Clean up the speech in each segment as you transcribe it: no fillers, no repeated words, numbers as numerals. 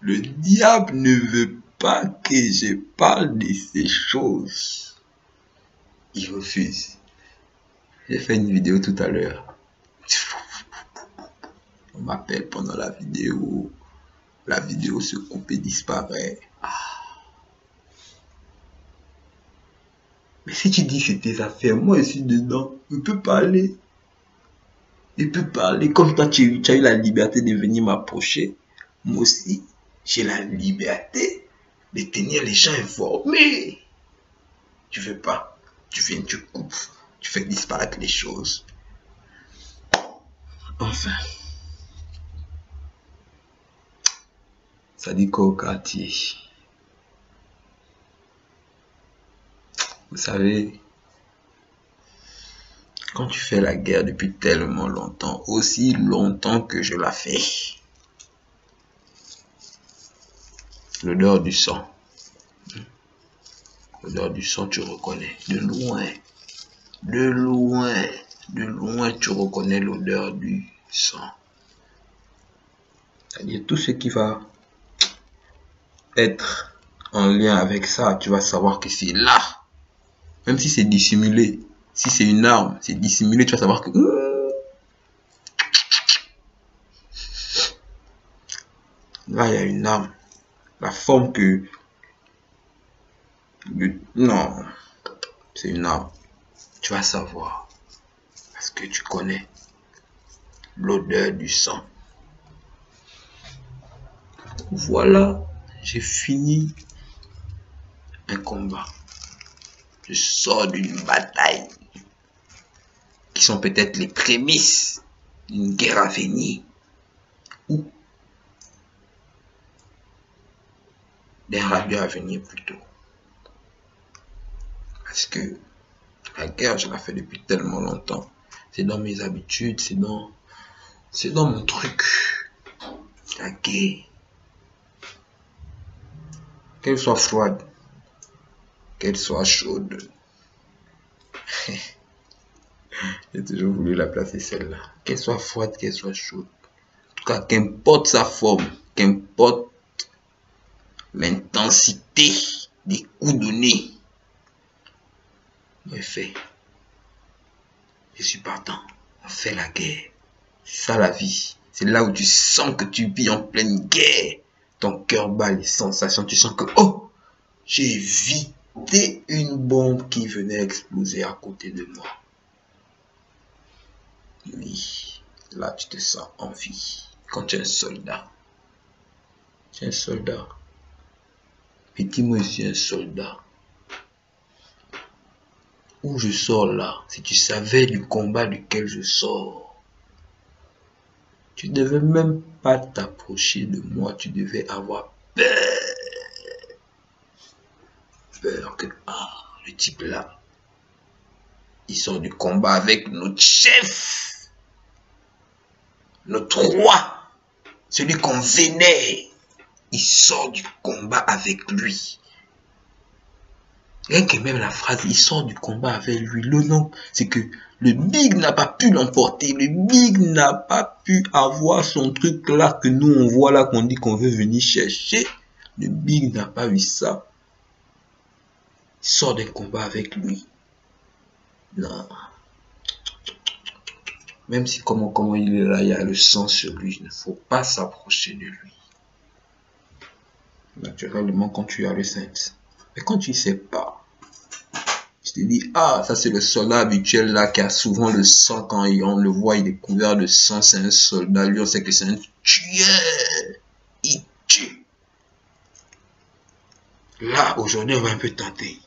Le diable ne veut pas que je parle de ces choses. Il refuse. J'ai fait une vidéo tout à l'heure. On m'appelle pendant la vidéo. La vidéo se coupe et disparaît. Mais si tu dis c'est tes affaires, moi je suis dedans. Je peux parler. Je peux parler. Comme toi, tu as eu la liberté de venir m'approcher. Moi aussi, j'ai la liberté de tenir les gens informés. Tu veux pas. Tu viens, tu coupes. Tu fais disparaître les choses. Enfin. Ça dit quoi au quartier? Vous savez, quand tu fais la guerre depuis tellement longtemps, aussi longtemps que je la fais, l'odeur du sang. L'odeur du sang, tu reconnais. De loin. De loin. De loin, tu reconnais l'odeur du sang. C'est-à-dire tout ce qui va être en lien avec ça, tu vas savoir que c'est là. Même si c'est dissimulé. Si c'est une arme, c'est dissimulé, tu vas savoir que... Là, il y a une arme. La forme que... Non. C'est une arme. Tu vas savoir. Parce que tu connais l'odeur du sang. Voilà. J'ai fini un combat. Je sors d'une bataille. Qui sont peut-être les prémices d'une guerre à venir. Ou d'un radieux à venir plutôt. Parce que la guerre, je la fais depuis tellement longtemps. C'est dans mes habitudes, c'est dans mon truc. La guerre. Qu'elle soit froide, qu'elle soit chaude. J'ai toujours voulu la placer celle-là. Qu'elle soit froide, qu'elle soit chaude. En tout cas, qu'importe sa forme, qu'importe l'intensité des coups donnés. Je fais. Je suis partant. On fait la guerre. C'est ça la vie. C'est là où tu sens que tu vis en pleine guerre. Ton cœur bat, les sensations. Tu sens que, oh, j'ai évité une bombe qui venait exploser à côté de moi. Oui, là tu te sens en vie. Quand tu es un soldat. Tu es un soldat. Petit, moi je suis un soldat. Où je sors là, si tu savais du combat duquel je sors, tu ne devais même pas t'approcher de moi, tu devais avoir peur. Peur que, le type là, il sort du combat avec notre chef, notre roi, celui qu'on vénère, il sort du combat avec lui. Rien que même la phrase, il sort du combat avec lui. Le nom, c'est que le big n'a pas pu l'emporter. Le big n'a pas pu avoir son truc là que nous on voit là qu'on dit qu'on veut venir chercher. Le big n'a pas eu ça. Il sort d'un combat avec lui. Non. Même si comment il est là, il y a le sang sur lui. Il ne faut pas s'approcher de lui. Naturellement, quand tu as le saint. Mais quand tu ne sais pas, tu te dis, ça c'est le soldat habituel là qui a souvent le sang quand on le voit, il est couvert de sang, c'est un soldat, lui on sait que c'est un tueur. Il tue. Là, aujourd'hui, on va un peu tenter.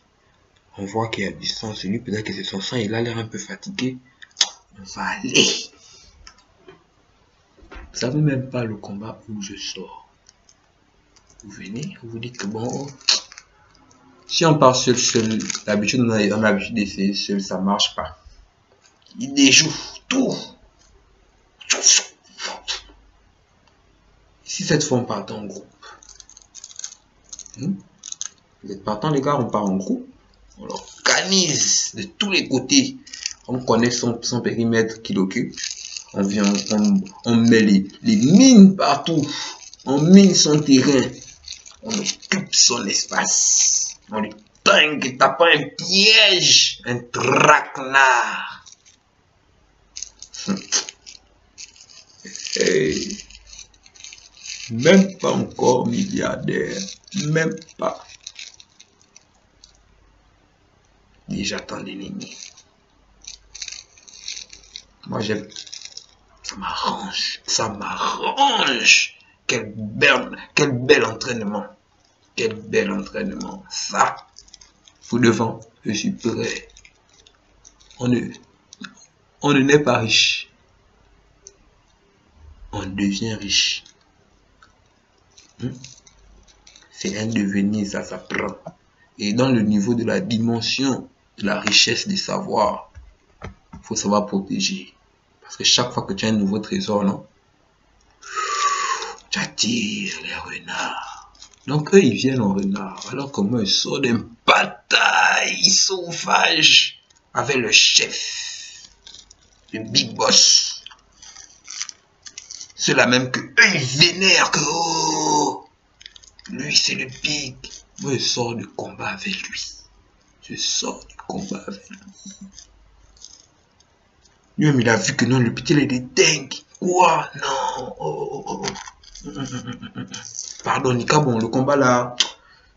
On voit qu'il y a du sang sur lui, peut-être que c'est son sang, il a l'air un peu fatigué. On va aller. Vous savez même pas le combat où je sors. Vous venez, vous dites que bon... Si on part seul, d'habitude on a l'habitude d'essayer seul, ça marche pas. Il déjoue tout. Si cette fois on part en groupe, vous êtes partants les gars, on part en groupe, on l'organise de tous les côtés, on connaît son périmètre qu'il occupe, on vient, on met les mines partout, On mine son terrain. On occupe son espace. On lui dingue, t'as pas un piège, un traquenard. Hey. Même pas encore milliardaire. Même pas. Déjà tant d'ennemis. Moi j'aime. Ça m'arrange. Ça m'arrange. Quel bel entraînement. Quel bel entraînement. Ça. Vous devant. Je suis prêt. On ne naît pas riche. On devient riche. C'est un devenir, ça s'apprend. Et dans le niveau de la dimension de la richesse des savoirs, il faut savoir protéger. Parce que chaque fois que tu as un nouveau trésor, non, tu attires les renards. Donc eux, ils viennent en renard. Alors que moi, ils sortent d'une bataille sauvage avec le chef, le big boss. Ceux-là même que eux, ils vénèrent que oh, lui, c'est le big. Moi, je sors du combat avec lui. Je sors du combat avec lui. Lui-même, il a vu que non, le petit, il est dingue. Quoi? Non. Oh. Pardon, Nika, bon, le combat là,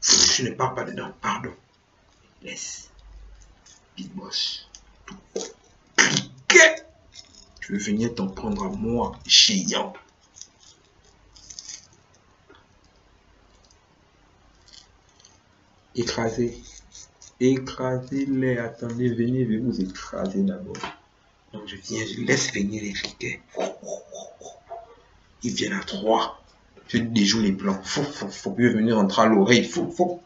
je ne pars pas dedans. Pardon. Laisse. Big boss. Cliquez. Tu veux venir t'en prendre à moi, géant. Écrasez. Écrasez-les. Attendez, venez, je vais vous écraser d'abord. Donc je viens, je laisse venir les cliquets. Ils viennent à 3. Je déjoue les plans. Faut. Il veut venir rentrer à l'oreille. Faut.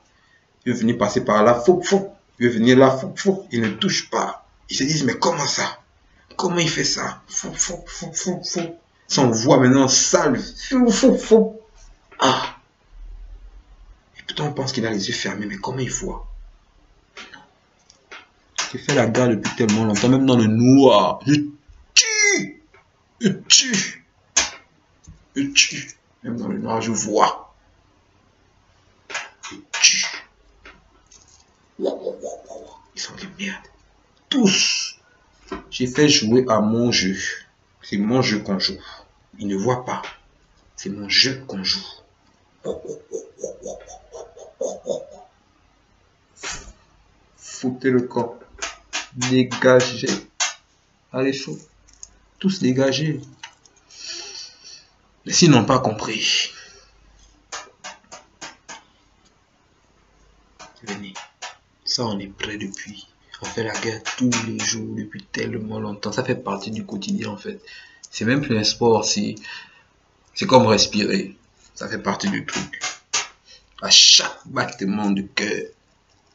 Il veut venir passer par là. Faut. Il veut venir là. Faut. Il ne touche pas. Ils se disent, mais comment ça? Comment il fait ça? Faut. Son voix maintenant salve. Faut. Ah. Et pourtant on pense qu'il a les yeux fermés, mais comment il voit? J'ai fait la guerre depuis tellement longtemps, même dans le noir. Je tue. Même dans le noir, je vois. Je tue. Ils sont des merdes. Tous. J'ai fait jouer à mon jeu. C'est mon jeu qu'on joue. Ils ne voient pas. C'est mon jeu qu'on joue. Foutez le camp. Dégagez. Allez, chaud. Tous dégagés. Mais s'ils n'ont pas compris, venez. Ça, on est prêt depuis. On fait la guerre tous les jours depuis tellement longtemps. Ça fait partie du quotidien en fait. C'est même plus un sport, c'est comme respirer. Ça fait partie du truc. À chaque battement de cœur,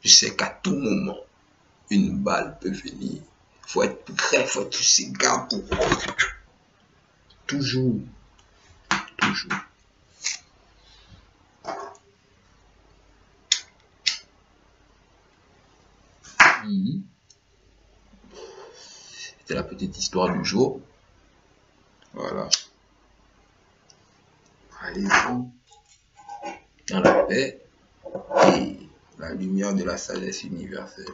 je sais qu'à tout moment, une balle peut venir. Faut être prêt, faut être sous ses gardes pour... Toujours. C'était la petite histoire du jour. Voilà. Allez-vous dans la paix et la lumière de la sagesse universelle.